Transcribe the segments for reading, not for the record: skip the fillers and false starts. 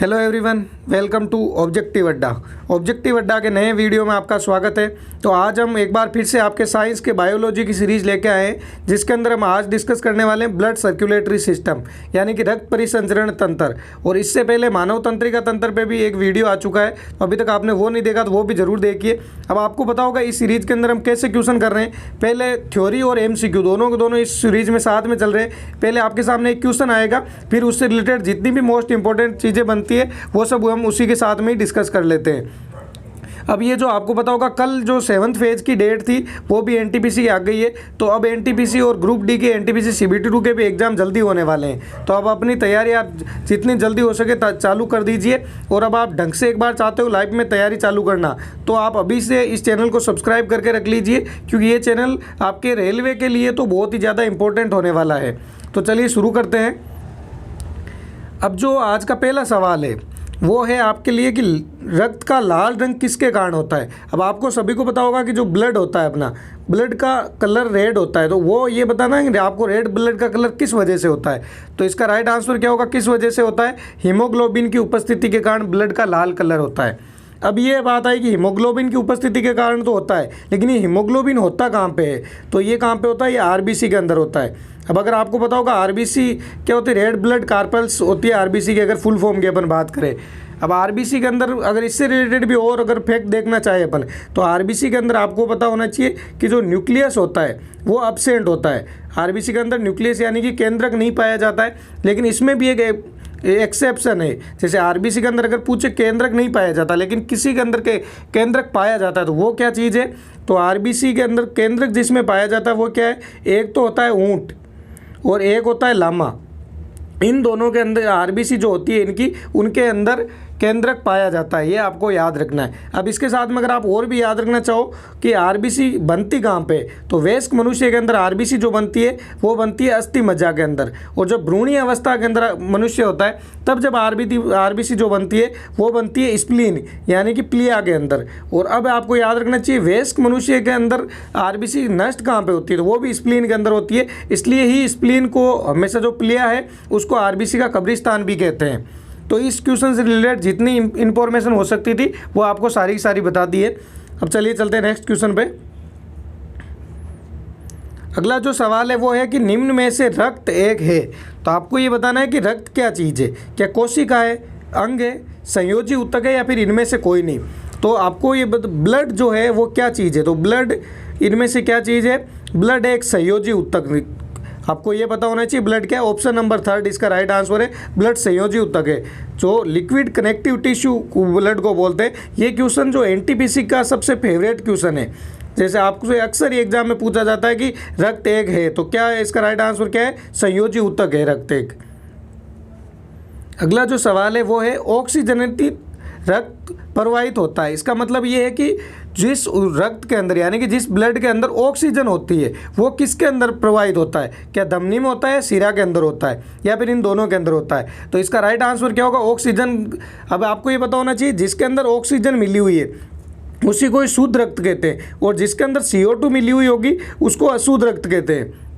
Hello everyone, welcome to objective Adda. Objective Adda के नए video में आपका स्वागत है। तो आज हम एक बार फिर से आपके साइंस के बायोलॉजी की सीरीज़ लेके आए हैं, जिसके अंदर हम आज डिस्कस करने वाले हैं ब्लड सर्कुलेटरी सिस्टम, यानी कि रक्त परिसंचरण तंत्र। और इससे पहले मानव तंत्रिका तंत्र पे भी एक वीडियो आ चुका है, अभी तक आपने वो नहीं देखा तो वो भी ज़रूर देखिए। अब आपको पता होगा इस सीरीज़ के अंदर हम कैसे क्वेश्चन कर रहे हैं। पहले थ्योरी और MCQ दोनों के दोनों इस सीरीज़ में साथ में चल रहे हैं। पहले आपके सामने एक क्वेश्चन आएगा, फिर उससे रिलेटेड जितनी भी मोस्ट इंपॉर्टेंट चीज़ें बनती है वो सब हम उसी के साथ में ही डिस्कस कर लेते हैं। अब ये जो आपको पता होगा, कल जो 7th फेज की डेट थी वो भी NTPC आ गई है। तो अब NTPC और ग्रुप डी के NTPC CBT2 के भी एग्ज़ाम जल्दी होने वाले हैं। तो अब अपनी तैयारी आप जितनी जल्दी हो सके चालू कर दीजिए। और अब आप ढंग से एक बार चाहते हो लाइफ में तैयारी चालू करना, तो आप अभी से इस चैनल को सब्सक्राइब करके रख लीजिए, क्योंकि ये चैनल आपके रेलवे के लिए तो बहुत ही ज़्यादा इंपॉर्टेंट होने वाला है। तो चलिए शुरू करते हैं। अब जो आज का पहला सवाल है वो है आपके लिए कि रक्त का लाल रंग किसके कारण होता है। अब आपको सभी को पता होगा कि जो ब्लड होता है अपना, ब्लड का कलर रेड होता है। तो वो ये बताना है कि आपको रेड ब्लड का कलर किस वजह से होता है। तो इसका राइट आंसर क्या होगा, किस वजह से होता है? हीमोग्लोबिन की उपस्थिति के कारण ब्लड का लाल कलर होता है। अब ये बात आई कि हीमोग्लोबिन की उपस्थिति के कारण तो होता है, लेकिन ये हीमोग्लोबिन होता कहाँ पे है? तो ये कहाँ पे होता है? ये RBC के अंदर होता है। अब अगर आपको पता होगा RBC क्या होती है, रेड ब्लड कार्पल्स होती है RBC की, अगर फुल फॉर्म की अपन बात करें। अब RBC के अंदर अगर इससे रिलेटेड भी और अगर फैक्ट देखना चाहे अपन, तो RBC के अंदर आपको पता होना चाहिए कि जो न्यूक्लियस होता है वो अब्सेंट होता है। RBC के अंदर न्यूक्लियस यानी कि केंद्रक नहीं पाया जाता है। लेकिन इसमें भी एक एक्सेप्शन है, जैसे RBC के अंदर अगर पूछे केंद्रक नहीं पाया जाता, लेकिन किसी के अंदर के केंद्रक पाया जाता है, तो वो क्या चीज़ है? तो RBC के अंदर केंद्रक जिसमें पाया जाता है वो क्या है? एक तो होता है ऊंट और एक होता है लामा। इन दोनों के अंदर RBC जो होती है इनकी, उनके अंदर केंद्रक पाया जाता है। ये आपको याद रखना है। अब इसके साथ में अगर आप और भी याद रखना चाहो कि RBC बनती कहाँ पे, तो वयस्क मनुष्य के अंदर RBC जो बनती है वो बनती है अस्थि मज्जा के अंदर। और जब भ्रूणीय अवस्था के अंदर मनुष्य होता है तब जब RBC जो बनती है वो बनती है स्प्लीन यानी कि प्लिया के अंदर। और अब आपको याद रखना चाहिए वयस्क मनुष्य के अंदर RBC नष्ट कहाँ पे होती है, तो वो भी स्प्लीन के अंदर होती है। इसलिए ही स्प्लीन को हमेशा जो प्लिया है उसको RBC का कब्रिस्तान भी कहते हैं। तो इस क्वेश्चन से रिलेटेड जितनी इंफॉर्मेशन हो सकती थी वो आपको सारी की सारी बता दी है। अब चलिए चलते हैं नेक्स्ट क्वेश्चन पे। अगला जो सवाल है वो है कि निम्न में से रक्त एक है। तो आपको ये बताना है कि रक्त क्या चीज़ है, क्या कोशिका है, अंग है, संयोजी ऊतक है, या फिर इनमें से कोई नहीं। तो आपको ये ब्लड जो है वो क्या चीज़ है, तो ब्लड इनमें से क्या चीज़ है? ब्लड एक संयोजी ऊतक। आपको ये पता होना चाहिए ब्लड क्या है। ऑप्शन नंबर 3 इसका राइट आंसर है, ब्लड संयोजी ऊतक है, जो लिक्विड कनेक्टिव टिश्यू ब्लड को बोलते हैं। ये क्वेश्चन जो NTPC का सबसे फेवरेट क्वेश्चन है। जैसे आपको अक्सर ही एग्जाम में पूछा जाता है कि रक्त एक है, तो क्या है इसका राइट आंसर? क्या है? संयोजी ऊतक है रक्त एक। अगला जो सवाल है वो है ऑक्सीजनेटित रक्त प्रवाहित होता है। इसका मतलब ये है कि जिस रक्त के अंदर यानी कि जिस ब्लड के अंदर ऑक्सीजन होती है वो किसके अंदर प्रवाहित होता है? क्या धमनी में होता है, शिरा के अंदर होता है, या फिर इन दोनों के अंदर होता है? तो इसका राइट आंसर क्या होगा? ऑक्सीजन। अब आपको ये पता होना चाहिए जिसके अंदर ऑक्सीजन मिली हुई है उसी को शुद्ध रक्त कहते हैं, और जिसके अंदर CO2 मिली हुई होगी उसको अशुद्ध रक्त कहते हैं।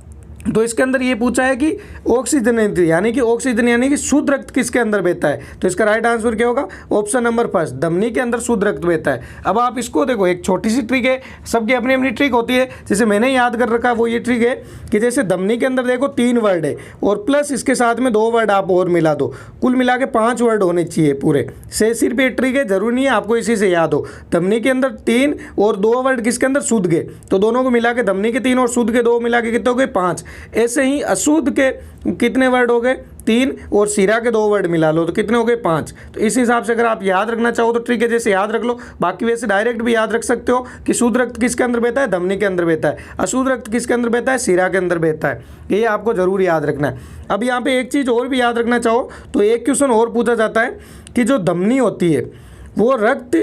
तो इसके अंदर ये पूछा है कि ऑक्सीजन यानी कि शुद्ध रक्त किसके अंदर बहता है। तो इसका राइट आंसर क्या होगा? ऑप्शन नंबर 1, धमनी के अंदर शुद्ध रक्त बहता है। अब आप इसको देखो, एक छोटी सी ट्रिक है, सबकी अपनी अपनी ट्रिक होती है। जैसे मैंने याद कर रखा है वो ये ट्रिक है कि जैसे धमनी के अंदर देखो 3 वर्ड है और प्लस इसके साथ में 2 वर्ड आप और मिला दो, कुल मिला के 5 वर्ड होने चाहिए पूरे से। सिर्फ ये ट्रिक है, जरूरी नहीं है आपको इसी से याद हो। धमनी के अंदर 3 और 2 वर्ड किसके अंदर? शुद्ध के। तो दोनों को मिला के धमनी के 3 और शुद्ध के 2 मिला के कितने हो गए? 5। ऐसे ही अशुद्ध के कितने वर्ड हो गए? 3, और शिरा के 2 वर्ड मिला लो तो कितने हो गए? 5। तो इस हिसाब से अगर आप याद रखना चाहो तो ट्रिक है, जैसे याद रख लो। बाकी वैसे डायरेक्ट भी याद रख सकते हो कि शुद्ध रक्त किसके अंदर बहता है? धमनी के अंदर बहता है। अशुद्ध रक्त किसके अंदर बहता है? शिरा के अंदर बहता है। ये आपको जरूर याद रखना है। अब यहाँ पे एक चीज़ और भी याद रखना चाहो तो एक क्वेश्चन और पूछा जाता है कि जो धमनी होती है वो रक्त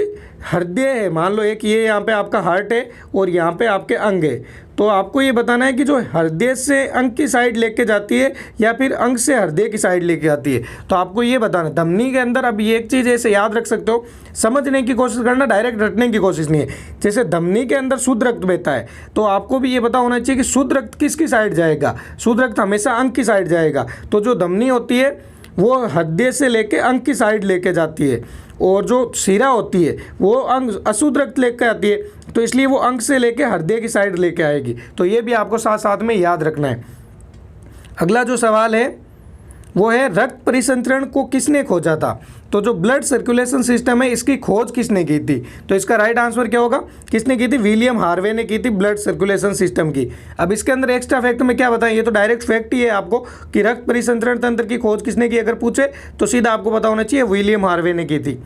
हृदय है। मान लो एक ये यहाँ पे आपका हार्ट है और यहाँ पे आपके अंग है। तो आपको ये बताना है कि जो हृदय से अंग की साइड लेके जाती है या फिर अंग से हृदय की साइड लेके जाती है। तो आपको ये बताना है धमनी के अंदर। अब ये एक चीज़ ऐसे याद रख सकते हो, समझने की कोशिश करना, डायरेक्ट रटने की कोशिश नहीं है। जैसे धमनी के अंदर शुद्ध रक्त बहता है तो आपको भी ये पता होना चाहिए कि शुद्ध रक्त किसकी साइड जाएगा। शुद्ध रक्त हमेशा अंग की साइड जाएगा। तो जो धमनी होती है वो हृदय से लेके अंग की साइड लेके जाती है, और जो शिरा होती है वो अंग अशुद्ध रक्त लेके आती है, तो इसलिए वो अंग से लेके हृदय की साइड लेके आएगी। तो ये भी आपको साथ साथ में याद रखना है। अगला जो सवाल है वो है रक्त परिसंचरण को किसने खोजा था? तो जो ब्लड सर्कुलेशन सिस्टम है इसकी खोज किसने की थी? तो इसका राइट आंसर क्या होगा? किसने की थी? विलियम हार्वे ने की थी ब्लड सर्कुलेशन सिस्टम की। अब इसके अंदर एक्स्ट्रा फैक्ट में क्या बताएं, ये तो डायरेक्ट फैक्ट ही है आपको कि रक्त परिसंचरण तंत्र की खोज किसने की अगर पूछे तो सीधा आपको पता होना चाहिए विलियम हार्वे ने की थी।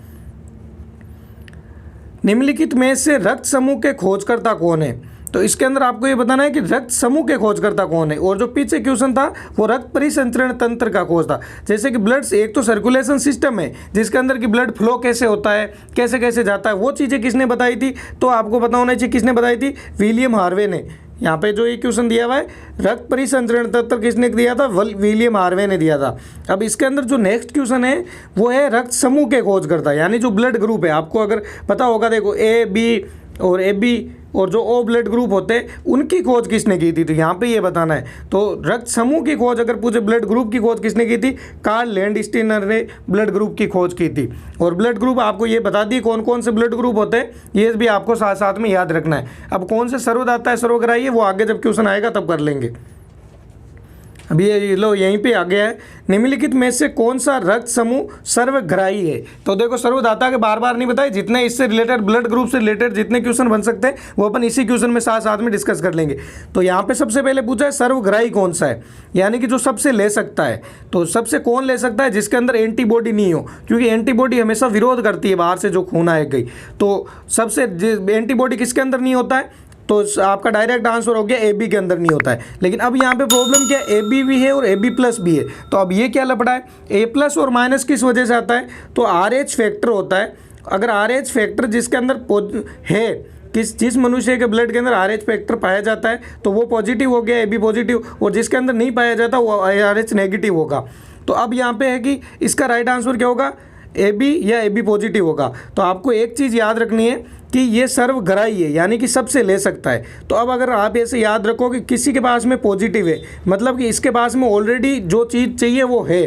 निम्नलिखित में से रक्त समूह के खोजकर्ता कौन है? तो इसके अंदर आपको ये बताना है कि रक्त समूह के खोजकर्ता कौन है, और जो पीछे क्वेश्चन था वो रक्त परिसंचरण तंत्र का खोज था। जैसे कि ब्लड एक तो सर्कुलेशन सिस्टम है जिसके अंदर की ब्लड फ्लो कैसे होता है, कैसे कैसे जाता है, वो चीज़ें किसने बताई थी? तो आपको पता होना चाहिए किसने बताई थी? विलियम हार्वे ने। यहाँ पे जो ये क्वेश्चन दिया हुआ है रक्त परिसंचरण तंत्र किसने दिया था? विलियम हार्वे ने दिया था। अब इसके अंदर जो नेक्स्ट क्वेश्चन है वो है रक्त समूह के खोजकर्ता, यानी जो ब्लड ग्रुप है। आपको अगर पता होगा, देखो ए बी और ए बी और जो ओ ब्लड ग्रुप होते हैं उनकी खोज किसने की थी? तो यहाँ पे ये बताना है। तो रक्त समूह की खोज अगर पूछे ब्लड ग्रुप की खोज किसने की थी? कार्ल लैंडस्टीनर ने ब्लड ग्रुप की खोज की थी। और ब्लड ग्रुप आपको ये बता दिए कौन कौन से ब्लड ग्रुप होते हैं, ये भी आपको साथ साथ में याद रखना है। अब कौन से सर्वदाता है सर्वग्राही है वो आगे जब क्वेश्चन आएगा तब कर लेंगे। अभी ये लो यहीं पे आ गया है, निम्नलिखित में से कौन सा रक्त समूह सर्वग्राही है? तो देखो सर्वदाता के बार बार नहीं बताए, जितने इससे रिलेटेड ब्लड ग्रुप से रिलेटेड जितने क्वेश्चन बन सकते हैं वो अपन इसी क्वेश्चन में साथ साथ में डिस्कस कर लेंगे। तो यहाँ पे सबसे पहले पूछा है सर्वग्राही कौन सा है, यानी कि जो सबसे ले सकता है। तो सबसे कौन ले सकता है? जिसके अंदर एंटीबॉडी नहीं हो, क्योंकि एंटीबॉडी हमेशा विरोध करती है बाहर से जो खून आए गई। तो सबसे एंटीबॉडी किसके अंदर नहीं होता है? तो आपका डायरेक्ट आंसर हो गया ए बी के अंदर नहीं होता है। लेकिन अब यहाँ पे प्रॉब्लम क्या है, ए बी भी है और ए बी प्लस भी है। तो अब ये क्या लपड़ा है, ए प्लस और माइनस किस वजह से आता है? तो आर एच फैक्टर होता है। अगर आर एच फैक्टर जिसके अंदर है, जिस मनुष्य के ब्लड के अंदर आर एच फैक्टर पाया जाता है तो वो पॉजिटिव हो गया, ए बी पॉजिटिव, और जिसके अंदर नहीं पाया जाता वो आर एच नेगेटिव होगा। तो अब यहाँ पे है कि इसका राइट आंसर क्या होगा? ए बी या ए बी पॉजिटिव होगा। तो आपको एक चीज़ याद रखनी है कि ये सर्वग्राही है, यानी कि सबसे ले सकता है। तो अब अगर आप ऐसे याद रखो कि किसी के पास में पॉजिटिव है, मतलब कि इसके पास में ऑलरेडी जो चीज़ चाहिए वो है,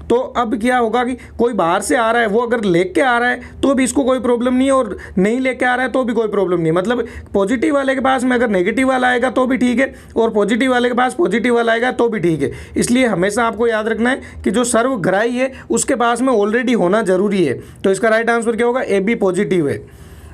तो अब क्या होगा कि कोई बाहर से आ रहा है वो अगर लेके आ रहा है तो भी इसको कोई प्रॉब्लम नहीं है, और नहीं लेके आ रहा है तो भी कोई प्रॉब्लम नहीं है। मतलब पॉजिटिव वाले के पास में अगर नेगेटिव वाला आएगा तो भी ठीक है, और पॉजिटिव वाले के पास पॉजिटिव वाला आएगा तो भी ठीक है। इसलिए हमेशा आपको याद रखना है कि जो सर्वग्राही है उसके पास में ऑलरेडी होना जरूरी है। तो इसका राइट आंसर क्या होगा? ए बी पॉजिटिव है।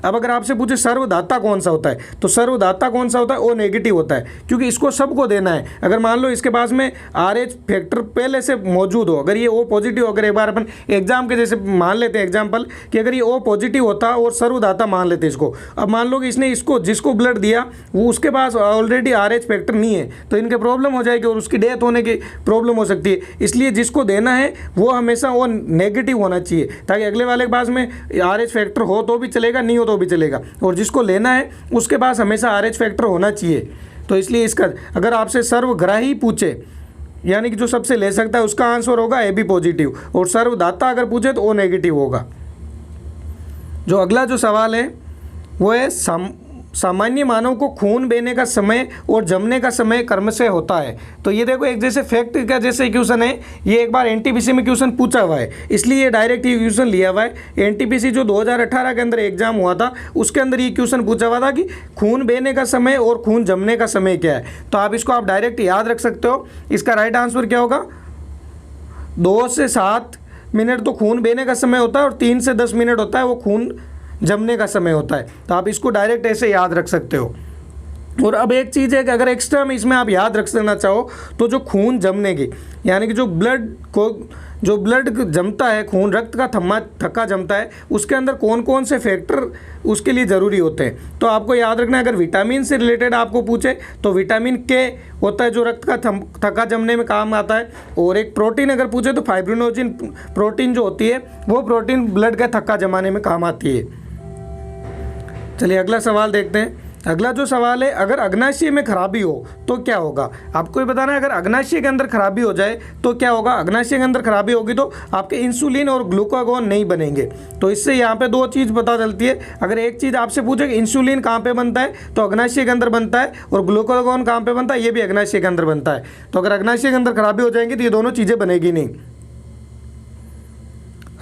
अब अगर आपसे पूछे सर्वदाता कौन सा होता है, तो सर्वदाता कौन सा होता है? ओ नेगेटिव होता है, क्योंकि इसको सबको देना है। अगर मान लो इसके पास में आर एच फैक्टर पहले से मौजूद हो, अगर ये ओ पॉजिटिव, अगर एक बार अपन एग्जाम के जैसे मान लेते हैं एग्जाम्पल कि अगर ये ओ पॉजिटिव होता और सर्वदाता मान लेते इसको, अब मान लो कि इसने इसको जिसको ब्लड दिया वो उसके पास ऑलरेडी आर एच फैक्टर नहीं है, तो इनके प्रॉब्लम हो जाएगी और उसकी डेथ होने की प्रॉब्लम हो सकती है। इसलिए जिसको देना है वो हमेशा वो नेगेटिव होना चाहिए, ताकि अगले वाले के पास में आर एच फैक्टर हो तो भी चलेगा, नहीं हो तो भी चलेगा, और जिसको लेना है उसके पास हमेशा आर एच फैक्टर होना चाहिए। तो इसलिए इसका अगर आपसे सर्वग्राही पूछे, यानी कि जो सबसे ले सकता है, उसका आंसर होगा ए बी पॉजिटिव, और सर्वदाता अगर पूछे तो ओ नेगेटिव होगा। जो अगला जो सवाल है वो है सामान्य मानव को खून बहने का समय और जमने का समय क्रमशः होता है। तो ये देखो एक जैसे फैक्ट का जैसे क्वेश्चन है, ये एक बार एनटीपीसी में क्वेश्चन पूछा हुआ है, इसलिए ये डायरेक्ट ये क्वेश्चन लिया हुआ है। एनटीपीसी जो 2018 के अंदर एग्जाम हुआ था उसके अंदर ये क्वेश्चन पूछा हुआ था कि खून बहने का समय और खून जमने का समय क्या है। तो आप इसको आप डायरेक्ट याद रख सकते हो। इसका राइट आंसर क्या होगा? 2 से 7 मिनट तो खून बहने का समय होता है, और 3 से 10 मिनट होता है वो खून जमने का समय होता है। तो आप इसको डायरेक्ट ऐसे याद रख सकते हो। और अब एक चीज़ है कि अगर एक्स्ट्रा में इसमें आप याद रख सकना चाहो तो जो खून जमने की, यानी कि जो ब्लड जमता है, खून रक्त का थक्का जमता है, उसके अंदर कौन कौन से फैक्टर उसके लिए ज़रूरी होते हैं। तो आपको याद रखना है, अगर विटामिन से रिलेटेड आपको पूछे तो विटामिन के होता है जो रक्त का थक्का जमने में काम आता है, और एक प्रोटीन अगर पूछे तो फाइब्रिनोजिन प्रोटीन जो होती है वो प्रोटीन ब्लड का थक्का जमाने में काम आती है। चलिए अगला सवाल देखते हैं। अगला जो सवाल है, अगर अग्नाशय में खराबी हो तो क्या होगा? आपको ये बताना है अगर अग्नाशय के अंदर खराबी हो जाए तो क्या होगा। अग्नाशय के अंदर खराबी होगी तो आपके इंसुलिन और ग्लूकागॉन नहीं बनेंगे। तो इससे यहाँ पे 2 चीज़ पता चलती है। अगर एक चीज़ आपसे पूछे कि इंसुलिन कहाँ पे बनता है तो अग्नाशय के अंदर बनता है, और ग्लूकागॉन कहाँ पे बनता है, ये भी अग्नाशय के अंदर बनता है। तो अगर अग्नाशय के अंदर खराबी हो जाएंगी तो ये दोनों चीज़ें बनेगी नहीं।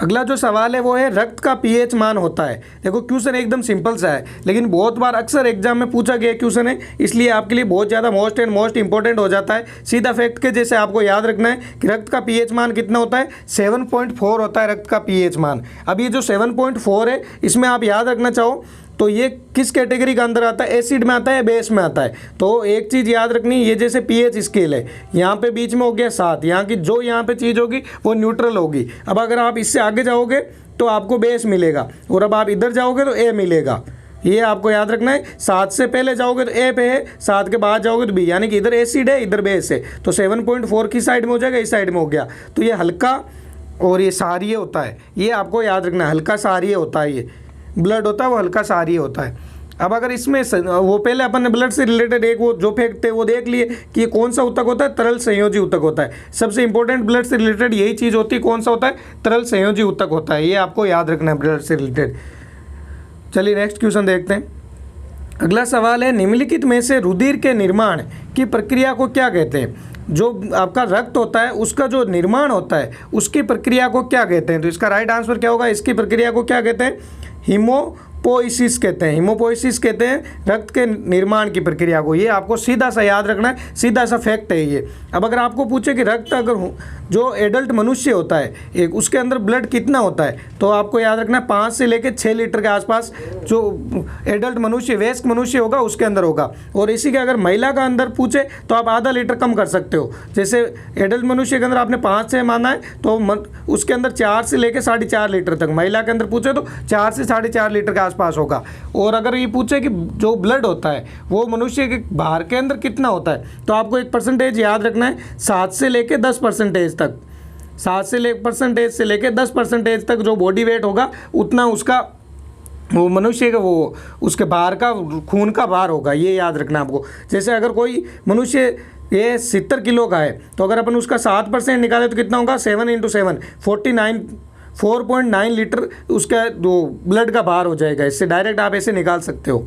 अगला जो सवाल है वो है रक्त का पीएच मान होता है। देखो क्वेश्चन एकदम सिंपल सा है, लेकिन बहुत बार अक्सर एग्जाम में पूछा गया क्वेश्चन है, इसलिए आपके लिए बहुत ज़्यादा मोस्ट एंड मोस्ट इंपॉर्टेंट हो जाता है। सीधा फैक्ट के जैसे आपको याद रखना है कि रक्त का पीएच मान कितना होता है, 7.4 होता है रक्त का पीएच मान। अब ये जो 7.4 है, इसमें आप याद रखना चाहो तो ये किस कैटेगरी का अंदर आता है, एसिड में आता है, बेस में आता है। तो एक चीज़ याद रखनी, ये जैसे पीएच स्केल है, यहाँ पे बीच में हो गया 7, यहाँ की जो यहाँ पे चीज़ होगी वो न्यूट्रल होगी। अब अगर आप इससे आगे जाओगे तो आपको बेस मिलेगा, और अब आप इधर जाओगे तो ए मिलेगा। ये आपको याद रखना है। 7 से पहले जाओगे तो ए पे है, 7 के बाद जाओगे तो बी, यानी कि इधर एसिड है, इधर बेस है। तो 7.4 की साइड में हो जाएगा, इस साइड में हो गया। तो ये हल्का और ये क्षारीय होता है, ये आपको याद रखना है। हल्का क्षारीय होता है, ये ब्लड होता है वो हल्का क्षारीय होता है। अब अगर इसमें वो पहले अपन ने ब्लड से रिलेटेड एक वो जो फैक्ट थे वो देख लिए कि ये कौन सा ऊतक होता है, तरल संयोजी ऊतक होता है। सबसे इंपॉर्टेंट ब्लड से रिलेटेड यही चीज़ होती है, कौन सा होता है, तरल संयोजी ऊतक होता है। ये आपको याद रखना है ब्लड से रिलेटेड। चलिए नेक्स्ट क्वेश्चन देखते हैं। अगला सवाल है, निम्नलिखित में से रुधिर के निर्माण की प्रक्रिया को क्या कहते हैं। जो आपका रक्त होता है उसका जो निर्माण होता है उसकी प्रक्रिया को क्या कहते हैं। तो इसका राइट आंसर क्या होगा, इसकी प्रक्रिया को क्या कहते हैं, हीमोपोइसिस कहते हैं। हीमोपोइसिस कहते हैं रक्त के निर्माण की प्रक्रिया को। ये आपको सीधा सा याद रखना है, सीधा सा फैक्ट है ये। अब अगर आपको पूछे कि रक्त अगर जो एडल्ट मनुष्य होता है एक, उसके अंदर ब्लड कितना होता है, तो आपको याद रखना है 5 से लेकर 6 लीटर के आसपास जो एडल्ट मनुष्य, वयस्क मनुष्य होगा उसके अंदर होगा। और इसी के अगर महिला का अंदर पूछे तो आप आधा लीटर कम कर सकते हो। जैसे एडल्ट मनुष्य के अंदर आपने 5 से माना है तो उसके अंदर 4 से लेकर 4.5 लीटर तक, महिला के अंदर पूछे तो 4 से 4.5 लीटर के आसपास होगा। और अगर ये पूछे कि जो ब्लड होता है वो मनुष्य के बाहर के अंदर कितना होता है, तो आपको एक परसेंटेज याद रखना है, 7 से लेकर 10% तक। 7 से लेकर 10% तक जो बॉडी वेट होगा उतना उसका वो मनुष्य का वो उसके बाहर का खून का भार होगा। ये याद रखना आपको। जैसे अगर कोई मनुष्य ये 70 किलो का है तो अगर अपन उसका 7% निकाले तो कितना होगा, 7 × 7 4.9 लीटर उसका जो ब्लड का भार हो जाएगा। इससे डायरेक्ट आप ऐसे निकाल सकते हो।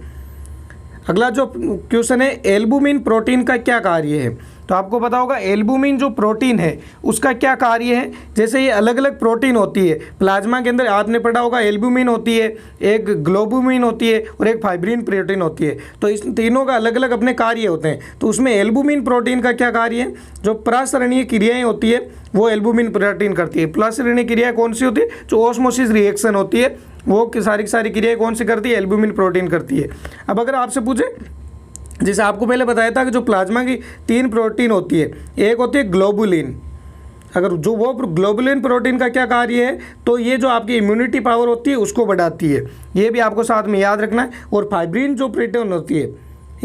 अगला जो क्वेश्चन है, एल्बुमिन प्रोटीन का क्या कार्य है। तो आपको पता होगा एल्बुमिन जो प्रोटीन है उसका क्या कार्य है। जैसे ये अलग अलग प्रोटीन होती है प्लाज्मा के अंदर, आपने पढ़ा होगा एल्बुमिन होती है, एक ग्लोबुमिन होती है और एक फाइब्रिन प्रोटीन होती है। तो इस तीनों का अलग अलग अपने कार्य होते हैं। तो उसमें एल्बुमिन प्रोटीन का क्या कार्य है, जो प्रसरणीय क्रियाएँ होती है वो एल्बुमिन प्रोटीन करती है। प्रसरणीय क्रिया कौन सी होती है, जो ऑस्मोसिस रिएक्शन होती है वो सारी की सारी क्रियाएँ कौन सी करती है, एल्बुमिन प्रोटीन करती है। अब अगर आपसे पूछे, जैसे आपको पहले बताया था कि जो प्लाज्मा की 3 प्रोटीन होती है, एक होती है ग्लोबुलिन। अगर जो वो ग्लोबुलिन प्रोटीन का क्या कार्य है, तो ये जो आपकी इम्यूनिटी पावर होती है उसको बढ़ाती है। ये भी आपको साथ में याद रखना है। और फाइब्रिन जो प्रोटीन होती है,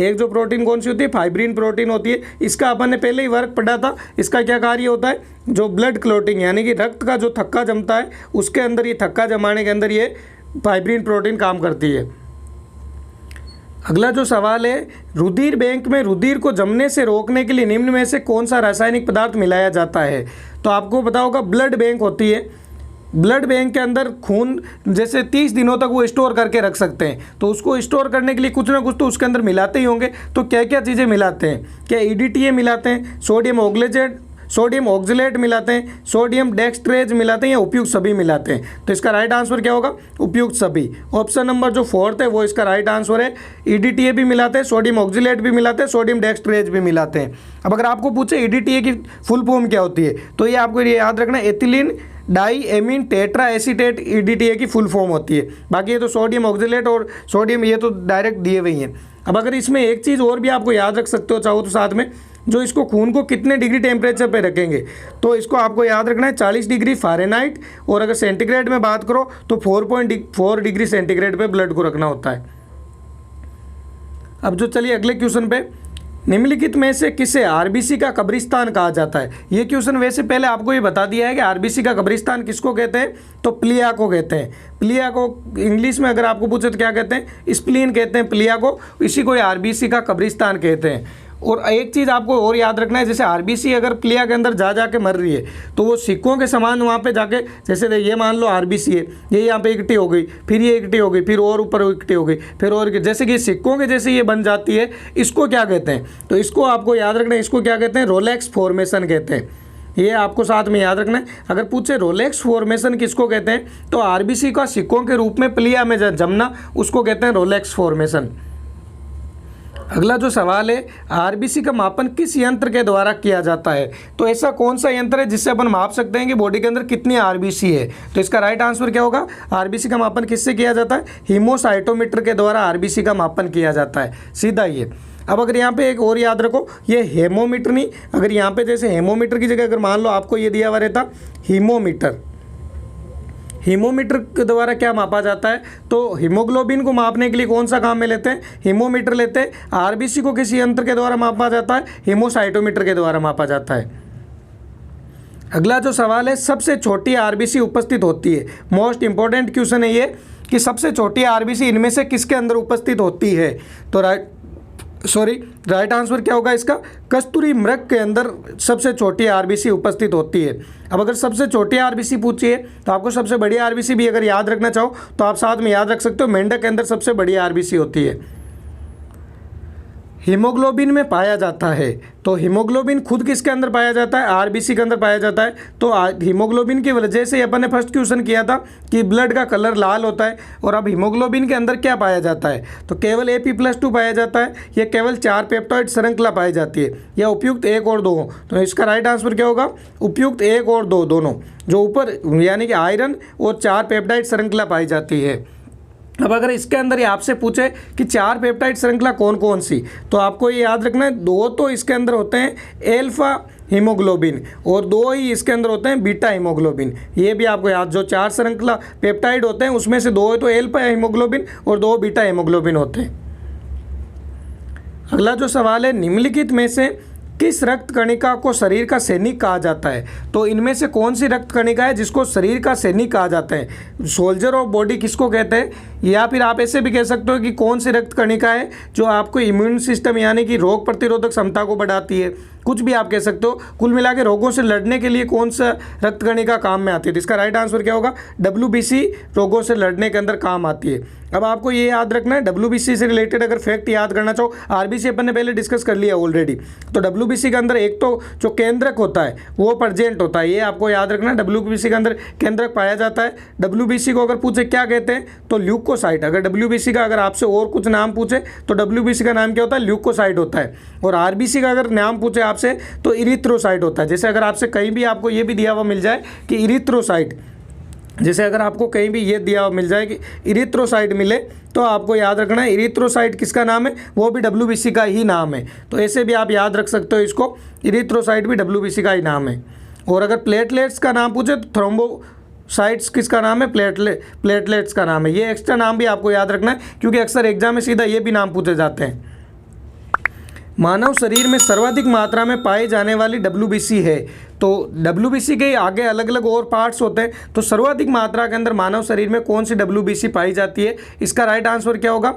एक जो प्रोटीन कौन सी होती है, फाइब्रिन प्रोटीन होती है। इसका अपन ने पहले ही वर्क पढ़ा था। इसका क्या कार्य होता है, जो ब्लड क्लोटिंग यानी कि रक्त का जो थक्का जमता है उसके अंदर, ये थक्का जमाने के अंदर ये फाइब्रिन प्रोटीन काम करती है। अगला जो सवाल है, रुधिर बैंक में रुधिर को जमने से रोकने के लिए निम्न में से कौन सा रासायनिक पदार्थ मिलाया जाता है। तो आपको पता होगा ब्लड बैंक होती है। ब्लड बैंक के अंदर खून जैसे 30 दिनों तक वो स्टोर करके रख सकते हैं, तो उसको स्टोर करने के लिए कुछ ना कुछ तो उसके अंदर मिलाते ही होंगे। तो क्या क्या चीज़ें मिलाते हैं, क्या EDTA मिलाते हैं, सोडियम ऑक्जेलेट मिलाते हैं, सोडियम डेक्सट्रेज मिलाते हैं, या उपयुक्त सभी मिलाते हैं। तो इसका राइट आंसर क्या होगा, उपयुक्त सभी। ऑप्शन नंबर जो 4th है वो इसका राइट आंसर है। EDTA भी मिलाते हैं, सोडियम ऑक्जेलेट भी मिलाते हैं, सोडियम डेक्सट्रेज भी मिलाते हैं। अब अगर आपको पूछे EDTA की फुल फॉर्म क्या होती है, तो ये आपको ये याद रखना है, एथिलीन डाईएमीन टेट्रा एसीटेट EDTA की फुल फॉर्म होती है। बाकी ये तो सोडियम ऑक्जेलेट और सोडियम ये तो डायरेक्ट दिए हुए हैं। अब अगर इसमें एक चीज़ और भी आपको याद रख सकते हो चाहो तो साथ में, जो इसको खून को कितने डिग्री टेम्परेचर पे रखेंगे, तो इसको आपको याद रखना है 40 डिग्री फ़ारेनहाइट, और अगर सेंटीग्रेड में बात करो तो 4.4 डिग्री सेंटीग्रेड पे ब्लड को रखना होता है। अब जो चलिए अगले क्वेश्चन पे, निम्नलिखित में से किसे RBC का कब्रिस्तान कहा जाता है। ये क्वेश्चन वैसे पहले आपको ये बता दिया है कि RBC का कब्रिस्तान किसको कहते हैं, तो प्लिया को कहते हैं। प्लिया को इंग्लिश में अगर आपको पूछे तो क्या कहते हैं, स्प्लीन कहते हैं प्लिया को, इसी को RBC का कब्रिस्तान कहते हैं। और एक चीज़ आपको और याद रखना है, जैसे RBC अगर प्लिया के अंदर जा के मर रही है तो वो सिक्कों के समान वहाँ पे जाके, जैसे ये मान लो RBC है, ये यहाँ पे इकट्ठी हो गई, फिर ये इकट्ठी हो गई, फिर और ऊपर इकट्ठी हो गई, फिर और जैसे कि सिक्कों के जैसे ये बन जाती है, इसको क्या कहते हैं, तो इसको आपको याद रखना है, इसको क्या कहते हैं, रोलेक्स फॉर्मेशन कहते हैं। ये आपको साथ में याद रखना है। अगर पूछे रोलेक्स फॉर्मेशन किसको कहते हैं, तो आरबीसी का सिक्कों के रूप में प्लिया में जमना उसको कहते हैं रोलेक्स फॉर्मेशन। अगला जो सवाल है, आरबीसी का मापन किस यंत्र के द्वारा किया जाता है? तो ऐसा कौन सा यंत्र है जिससे अपन माप सकते हैं कि बॉडी के अंदर कितनी आरबीसी है? तो इसका राइट आंसर क्या होगा? आरबीसी का मापन किससे किया जाता है? हीमोसाइटोमीटर के द्वारा आरबीसी का मापन किया जाता है, सीधा ये। अब अगर यहाँ पे एक और याद रखो, ये हेमोमीटर नहीं, अगर यहाँ पे जैसे हेमोमीटर की जगह अगर मान लो आपको ये दिया हुआ रहता हीमोमीटर, हीमोमीटर के द्वारा क्या मापा जाता है? तो हीमोग्लोबिन को मापने के लिए कौन सा काम में लेते हैं? हीमोमीटर लेते हैं। आरबीसी को किस यंत्र के द्वारा मापा जाता है? हीमोसाइटोमीटर के द्वारा मापा जाता है। अगला जो सवाल है, सबसे छोटी आरबीसी उपस्थित होती है। मोस्ट इंपॉर्टेंट क्वेश्चन है ये कि सबसे छोटी आरबीसी इनमें से किसके अंदर उपस्थित होती है? तो राइट आंसर क्या होगा इसका? कस्तूरी मृग के अंदर सबसे छोटी आरबीसी उपस्थित होती है। अब अगर सबसे छोटी आरबीसी पूछिए तो आपको सबसे बड़ी आरबीसी भी अगर याद रखना चाहो तो आप साथ में याद रख सकते हो, मेंढक के अंदर सबसे बड़ी आरबीसी होती है। हीमोग्लोबिन में पाया जाता है, तो हीमोग्लोबिन खुद किसके अंदर पाया जाता है? आरबीसी के अंदर पाया जाता है। तो हीमोग्लोबिन की वजह से अपन ने फर्स्ट क्वेश्चन किया था कि ब्लड का कलर लाल होता है, और अब हीमोग्लोबिन के अंदर क्या पाया जाता है? तो केवल AP+2 पाया जाता है, या केवल 4 पेप्टाइड श्रृंखला पाई जाती है, या उपयुक्त 1 और 2। तो इसका राइट आंसर क्या होगा? उपयुक्त 1 और 2 दोनों, जो ऊपर यानी कि आयरन और 4 पेप्टाइड श्रृंखला पाई जाती है। अब अगर इसके अंदर ही आपसे पूछे कि 4 पेप्टाइड श्रृंखला कौन कौन सी, तो आपको ये याद रखना है 2 तो इसके अंदर होते हैं एल्फा हीमोग्लोबिन, और 2 ही इसके अंदर होते हैं बीटा हीमोग्लोबिन। ये भी आपको याद, जो 4 श्रृंखला पेप्टाइड होते हैं उसमें से 2 तो एल्फा हीमोग्लोबिन और 2 बीटा हीमोग्लोबिन होते हैं। अगला जो सवाल है, निम्नलिखित में से किस रक्त कणिका को शरीर का सैनिक कहा जाता है? तो इनमें से कौन सी रक्त कणिका है जिसको शरीर का सैनिक कहा जाता है? सोल्जर ऑफ बॉडी किसको कहते हैं? या फिर आप ऐसे भी कह सकते हो कि कौन सी रक्त कणिका है जो आपको इम्यून सिस्टम यानी कि रोग प्रतिरोधक क्षमता को बढ़ाती है, कुछ भी आप कह सकते हो। कुल मिला के रोगों से लड़ने के लिए कौन सा रक्त कणिका काम में आती है? तो इसका राइट आंसर क्या होगा? WBC रोगों से लड़ने के अंदर काम आती है। अब आपको ये याद रखना है, WBC से रिलेटेड अगर फैक्ट याद करना चाहो, RBC अपन ने पहले डिस्कस कर लिया ऑलरेडी। तो WBC के अंदर एक तो जो केंद्रक होता है वो प्रेजेंट होता है, ये आपको याद रखना है। WBC के अंदर केंद्रक पाया जाता है। WBC को अगर पूछे क्या कहते हैं, तो ल्यूकोसाइट। अगर WBC का अगर आपसे और कुछ नाम पूछे तो WBC का नाम क्या होता है? ल्यूकोसाइट होता है। और RBC का अगर नाम पूछे आपसे तो इरिथ्रोसाइट होता है। जैसे अगर आपसे कहीं भी आपको ये भी दिया हुआ मिल जाए कि इरिथ्रोसाइट, जैसे अगर आपको कहीं भी ये दिया हुआ मिल जाए कि इरिथ्रोसाइट मिले, तो आपको याद रखना है इरिथ्रोसाइट किसका नाम है? वो भी WBC का ही नाम है। तो ऐसे भी आप याद रख सकते हो इसको, इरिथ्रोसाइट भी WBC का ही नाम है। और अगर प्लेटलेट्स का नाम पूछे तो थ्रोम्बोसाइट्स किसका नाम है? प्लेटलेट्स का नाम है। ये एक्स्ट्रा नाम भी आपको याद रखना है, क्योंकि अक्सर एग्जाम में सीधा ये भी नाम पूछे जाते हैं। मानव शरीर में सर्वाधिक मात्रा में पाई जाने वाली WBC है। तो WBC के आगे अलग अलग और पार्ट्स होते हैं, तो सर्वाधिक मात्रा के अंदर मानव शरीर में कौन सी WBC पाई जाती है? इसका राइट आंसर क्या होगा?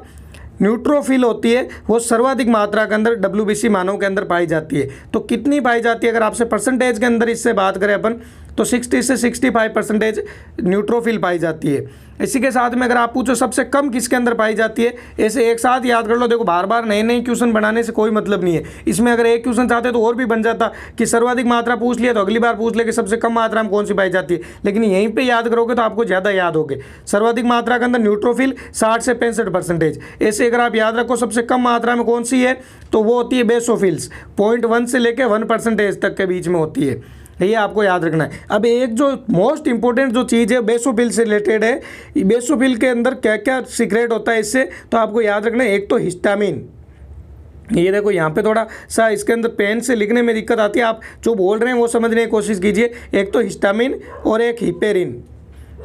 न्यूट्रोफिल होती है, वो सर्वाधिक मात्रा के अंदर WBC मानव के अंदर पाई जाती है। तो कितनी पाई जाती है? अगर आपसे परसेंटेज के अंदर इससे बात करें अपन, तो 60 से 65% न्यूट्रोफिल पाई जाती है। इसी के साथ में अगर आप पूछो सबसे कम किसके अंदर पाई जाती है, ऐसे एक साथ याद कर लो। देखो बार बार नए नए क्वेश्चन बनाने से कोई मतलब नहीं है। इसमें अगर एक क्वेश्चन चाहते तो और भी बन जाता कि सर्वाधिक मात्रा पूछ लिया तो अगली बार पूछ ले कि सबसे कम मात्रा में कौन सी पाई जाती है, लेकिन यहीं पे याद करोगे तो आपको ज़्यादा याद होगे। सर्वाधिक मात्रा के अंदर न्यूट्रोफिल 60 से 65%। ऐसे अगर आप याद रखो सबसे कम मात्रा में कौन सी है, तो वो होती है बेसोफिल्स, 0.1 से लेकर 1% तक के बीच में होती है। ये आपको याद रखना है। अब एक जो मोस्ट इंपॉर्टेंट जो चीज़ है बेसोफिल से रिलेटेड है, बेसोफिल के अंदर क्या क्या सीक्रेट होता है इससे, तो आपको याद रखना है। एक तो हिस्टामिन, ये देखो यहाँ पे थोड़ा सा इसके अंदर पेन से लिखने में दिक्कत आती है, आप जो बोल रहे हैं वो समझने की कोशिश कीजिए। एक तो हिस्टामिन और एक हिपेरिन,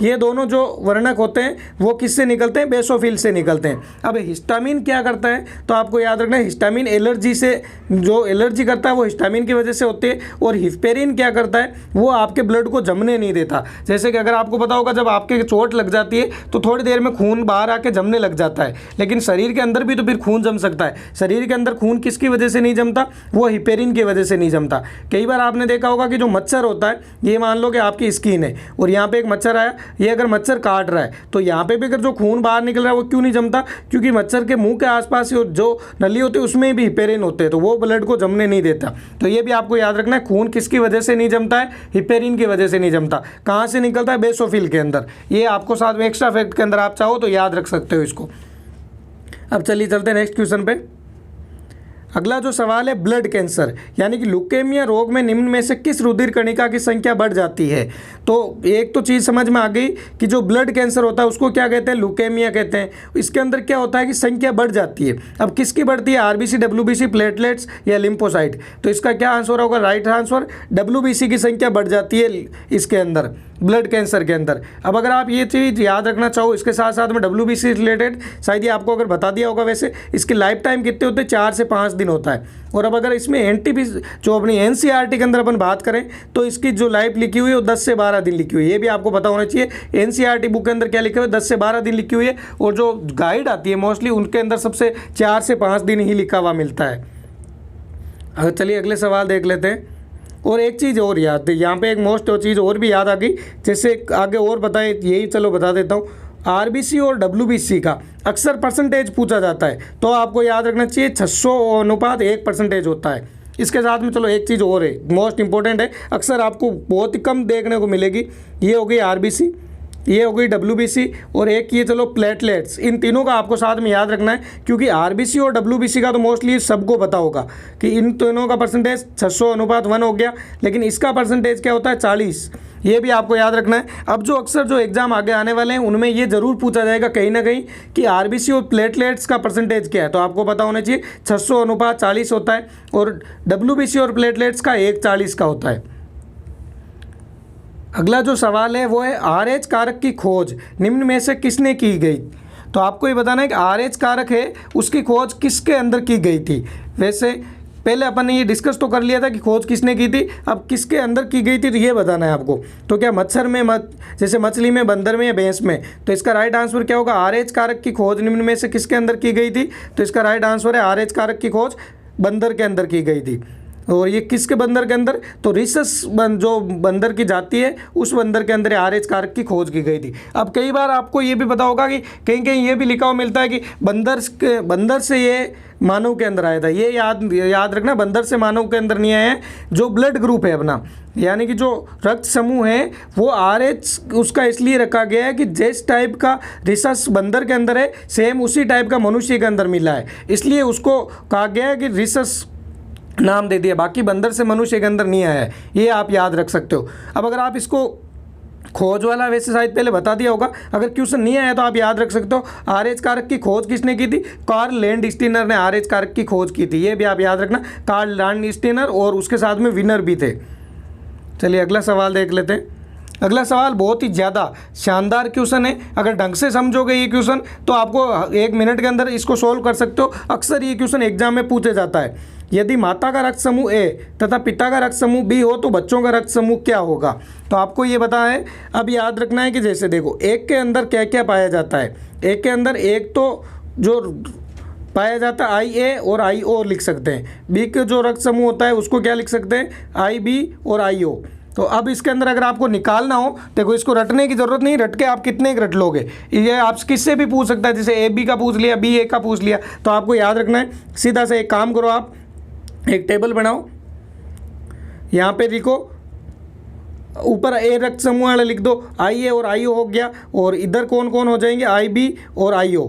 ये दोनों जो वर्णक होते हैं वो किससे निकलते हैं? बेसोफिल से निकलते हैं। अब हिस्टामिन क्या करता है, तो आपको याद रखना है हिस्टामिन एलर्जी से, जो एलर्जी करता है वो हिस्टामिन की वजह से होती है। और हिस्पेरिन क्या करता है, वो आपके ब्लड को जमने नहीं देता। जैसे कि अगर आपको पता होगा जब आपके चोट लग जाती है तो थोड़ी देर में खून बाहर आके जमने लग जाता है, लेकिन शरीर के अंदर भी तो फिर खून जम सकता है। शरीर के अंदर खून किसकी वजह से नहीं जमता? वो हिपेरिन की वजह से नहीं जमता। कई बार आपने देखा होगा कि जो मच्छर होता है, ये मान लो कि आपकी स्किन है और यहाँ पर एक मच्छर आया, ये अगर मच्छर काट रहा है तो यहाँ पे भी अगर जो खून बाहर निकल रहा है वो क्यों नहीं जमता, क्योंकि मच्छर के मुंह के आसपास जो नली होती है उसमें भी हिपेरिन होते हैं, तो वो ब्लड को जमने नहीं देता। तो ये भी आपको याद रखना है, खून किसकी वजह से नहीं जमता है, हिपेरिन की वजह से नहीं जमता। कहाँ से निकलता है, बेसोफिल के अंदर। ये आपको साथ में एक्स्ट्रा फैक्ट के अंदर आप चाहो तो याद रख सकते हो इसको। अब चलिए चलते हैं नेक्स्ट क्वेश्चन पे। अगला जो सवाल है, ब्लड कैंसर यानी कि ल्यूकेमिया रोग में निम्न में से किस रुधिर कणिका की संख्या बढ़ जाती है। तो एक तो चीज़ समझ में आ गई कि जो ब्लड कैंसर होता है उसको क्या कहते हैं, ल्यूकेमिया कहते हैं। इसके अंदर क्या होता है कि संख्या बढ़ जाती है। अब किसकी बढ़ती है, आरबीसी, डब्ल्यूबीसी, प्लेटलेट्स या लिम्फोसाइट। तो इसका क्या आंसर होगा, राइट आंसर डब्ल्यूबीसी की संख्या बढ़ जाती है इसके अंदर, ब्लड कैंसर के अंदर। अब अगर आप ये चीज़ याद रखना चाहो, इसके साथ साथ में डब्ल्यूबीसी रिलेटेड शायद ये आपको अगर बता दिया होगा, वैसे इसकी लाइफ टाइम कितने होते हैं, 4 से 5 दिन होता है। और अब अगर इसमें जो अपनी एनसीईआरटी के अंदर अपन बात करें तो इसकी जो लाइफ लिखी हुई है वो 10 से 12 दिन लिखी हुई है। ये भी आपको पता होना चाहिए एनसीईआरटी बुक के अंदर क्या लिखा हुआ है, 10 से 12 दिन लिखी हुई है। और जो गाइड आती है मोस्टली उनके अंदर सबसे 4 से 5 दिन ही लिखा हुआ मिलता है। चलिए अगले सवाल देख लेते हैं। और एक चीज़ और याद, यहाँ पे एक मोस्ट चीज़ और भी याद आ गई, जैसे आगे और बताएं, यही चलो बता देता हूँ। आरबीसी और डब्ल्यूबीसी का अक्सर परसेंटेज पूछा जाता है, तो आपको याद रखना चाहिए 600:1% होता है। इसके साथ में चलो एक चीज़ और है, मोस्ट इंपॉर्टेंट है, अक्सर आपको बहुत ही कम देखने को मिलेगी। ये हो गई आरबीसी, ये हो गई डब्ल्यूबीसी, और एक ये चलो प्लेटलेट्स। इन तीनों का आपको साथ में याद रखना है, क्योंकि आरबीसी और डब्ल्यूबीसी का तो मोस्टली सबको पता होगा कि इन तीनों का परसेंटेज 600:1 हो गया, लेकिन इसका परसेंटेज क्या होता है, 40। ये भी आपको याद रखना है। अब जो अक्सर जो एग्जाम आगे आने वाले हैं उनमें ये जरूर पूछा जाएगा कहीं ना कहीं कि आरबीसी और प्लेटलेट्स का परसेंटेज क्या है, तो आपको पता होना चाहिए 600:40 होता है, और डब्ल्यूबीसी और प्लेटलेट्स का 1:40 का होता है। अगला जो सवाल है वो है, आरएच कारक की खोज निम्न में से किसने की गई। तो आपको ये बताना है कि आरएच कारक है उसकी खोज किसके अंदर की गई थी। वैसे पहले अपन ने ये डिस्कस तो कर लिया था कि खोज किसने की थी, अब किसके अंदर की गई थी तो ये बताना है आपको। तो क्या मच्छर में, जैसे मछली में, बंदर में या भैंस में। तो इसका राइट आंसर क्या होगा, आरएच कारक की खोज निम्न में से किसके अंदर की गई थी। तो इसका राइट आंसर है आरएच कारक की खोज बंदर के अंदर की गई थी। और ये किसके बंदर के अंदर, तो रिसस जो बंदर की जाति है उस बंदर के अंदर आरएच कारक की खोज की गई थी। अब कई बार आपको ये भी पता होगा कि कहीं कहीं ये भी लिखा हुआ मिलता है कि बंदर से ये मानव के अंदर आया था। ये याद रखना, बंदर से मानव के अंदर नहीं आया है। जो ब्लड ग्रुप है अपना, यानी कि जो रक्त समूह है, वो आरएच उसका इसलिए रखा गया है कि जिस टाइप का रिसस बंदर के अंदर है सेम उसी टाइप का मनुष्य के अंदर मिला है, इसलिए उसको कहा गया है कि रिसस नाम दे दिया। बाकी बंदर से मनुष्य के अंदर नहीं आया है, ये आप याद रख सकते हो। अब अगर आप इसको खोज वाला वैसे शायद पहले बता दिया होगा, अगर क्वेश्चन नहीं आया तो आप याद रख सकते हो। आरएच कारक की खोज किसने की थी, कार्ल लैंडस्टीनर ने आरएच कारक की खोज की थी। ये भी आप याद रखना, कार्ल लैंडस्टीनर, और उसके साथ में विनर भी थे। चलिए अगला सवाल देख लेते हैं। अगला सवाल बहुत ही ज़्यादा शानदार क्वेश्चन है। अगर ढंग से समझोगे ये क्वेश्चन तो आपको 1 मिनट के अंदर इसको सोल्व कर सकते हो। अक्सर ये क्वेश्चन एग्जाम में पूछा जाता है। यदि माता का रक्त समूह ए तथा पिता का रक्त समूह बी हो तो बच्चों का रक्त समूह क्या होगा। तो आपको ये पता है। अब याद रखना है कि जैसे देखो, एक के अंदर क्या क्या पाया जाता है। एक के अंदर एक तो जो पाया जाता है IA और IO लिख सकते हैं। बी के जो रक्त समूह होता है उसको क्या लिख सकते हैं, IB और IO। तो अब इसके अंदर अगर आपको निकालना हो, देखो इसको रटने की ज़रूरत नहीं, रट के आप कितने रट लोगे, ये आप किससे भी पूछ सकता है। जैसे AB का पूछ लिया, BA का पूछ लिया, तो आपको याद रखना है। सीधा से एक काम करो, आप एक टेबल बनाओ, यहाँ पे लिखो, ऊपर A रक्त समूह वाला लिख दो, IA और IO हो गया, और इधर कौन कौन हो जाएंगे, IB और IO।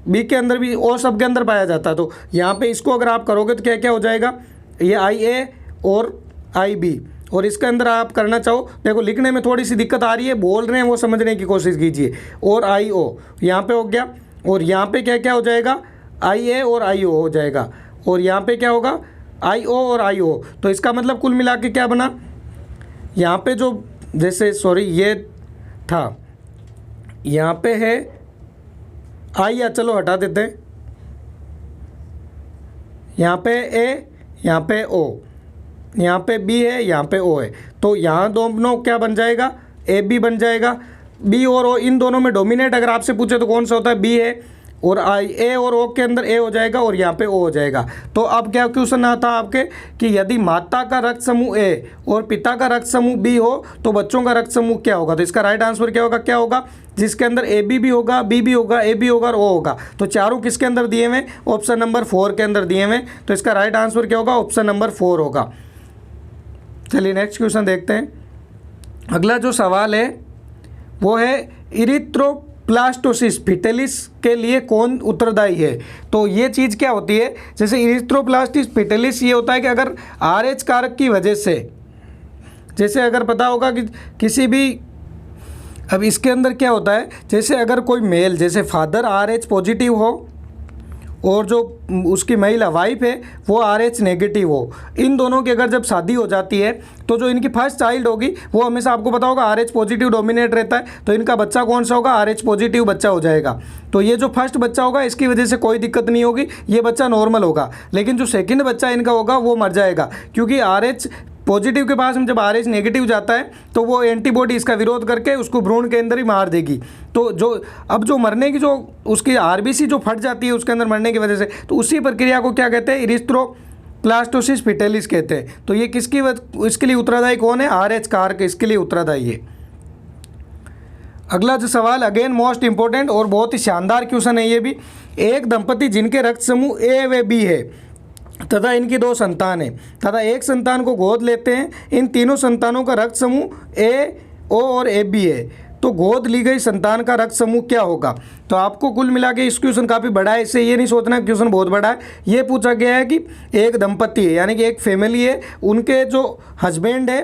B के अंदर भी और सब के अंदर पाया जाता है। तो यहाँ पे इसको अगर आप करोगे तो क्या क्या हो जाएगा, ये IA और IB। और इसके अंदर आप करना चाहो, देखो लिखने में थोड़ी सी दिक्कत आ रही है, बोल रहे हैं वो समझने की कोशिश कीजिए। और IO यहाँ पे हो गया, और यहाँ पे क्या क्या हो जाएगा, IA और IO हो जाएगा, और यहाँ पे क्या होगा, IO और IO। तो इसका मतलब कुल मिला के क्या बना, यहाँ पे जो जैसे सॉरी ये था, यहाँ पे है I, या चलो हटा देते हैं, यहाँ पे A, यहाँ पे O, यहाँ पे B है, यहाँ पे O है। तो यहाँ दोनों क्या बन जाएगा, AB बन जाएगा। B और O इन दोनों में डोमिनेट अगर आपसे पूछे तो कौन सा होता है, B है। और आई ए और ओ के अंदर ए हो जाएगा और यहाँ पे ओ हो जाएगा। तो अब क्या क्वेश्चन आता आपके कि यदि माता का रक्त समूह ए और पिता का रक्त समूह बी हो तो बच्चों का रक्त समूह क्या होगा। तो इसका राइट आंसर क्या होगा जिसके अंदर ए बी भी होगा, बी भी होगा, ए भी होगा और ओ होगा। तो चारों किसके अंदर दिए हुए, ऑप्शन नंबर 4 के अंदर दिए हुए। तो इसका राइट आंसर क्या होगा, ऑप्शन नंबर 4 होगा। चलिए नेक्स्ट क्वेश्चन देखते हैं। अगला जो सवाल है वो है इरिथ्रोप्लास्टोसिस फिटेलिस के लिए कौन उत्तरदायी है। तो ये चीज़ क्या होती है, जैसे इरिथ्रोप्लास्टिस फिटेलिस ये होता है कि अगर RH कारक की वजह से, जैसे अगर पता होगा कि किसी भी, अब इसके अंदर क्या होता है, जैसे अगर कोई मेल जैसे फादर RH पॉजिटिव हो और जो उसकी महिला वाइफ है वो RH नेगेटिव हो, इन दोनों की अगर जब शादी हो जाती है तो जो इनकी फर्स्ट चाइल्ड होगी वो हमेशा आपको पता होगा RH पॉजिटिव डोमिनेट रहता है। तो इनका बच्चा कौन सा होगा, RH पॉजिटिव बच्चा हो जाएगा। तो ये जो फर्स्ट बच्चा होगा इसकी वजह से कोई दिक्कत नहीं होगी, ये बच्चा नॉर्मल होगा। लेकिन जो सेकंड बच्चा इनका होगा वो मर जाएगा, क्योंकि RH पॉजिटिव के पास में जब RH नेगेटिव जाता है तो वो एंटीबॉडी इसका विरोध करके उसको भ्रूण के अंदर ही मार देगी। तो जो मरने की जो उसकी RBC जो फट जाती है उसके अंदर मरने की वजह से, तो उसी प्रक्रिया को क्या कहते हैं, इरिथ्रोप्लास्टोसिस फिटेलिस कहते हैं। तो ये इसके लिए उत्तरदायी कौन है, RH कारक इसके लिए उत्तरदायी है। अगला जो सवाल अगेन मोस्ट इंपॉर्टेंट और बहुत ही शानदार क्वेश्चन है ये भी। एक दंपति जिनके रक्त समूह ए व बी है तथा इनकी 2 संतान है तथा एक संतान को गोद लेते हैं, इन तीनों संतानों का रक्त समूह ए, ओ और ए बी है, तो गोद ली गई संतान का रक्त समूह क्या होगा। तो आपको कुल मिला के इस क्वेश्चन काफ़ी बड़ा है, इससे ये नहीं सोचना क्वेश्चन बहुत बड़ा है। ये पूछा गया है कि एक दंपति है यानी कि एक फैमिली है, उनके जो हस्बैंड है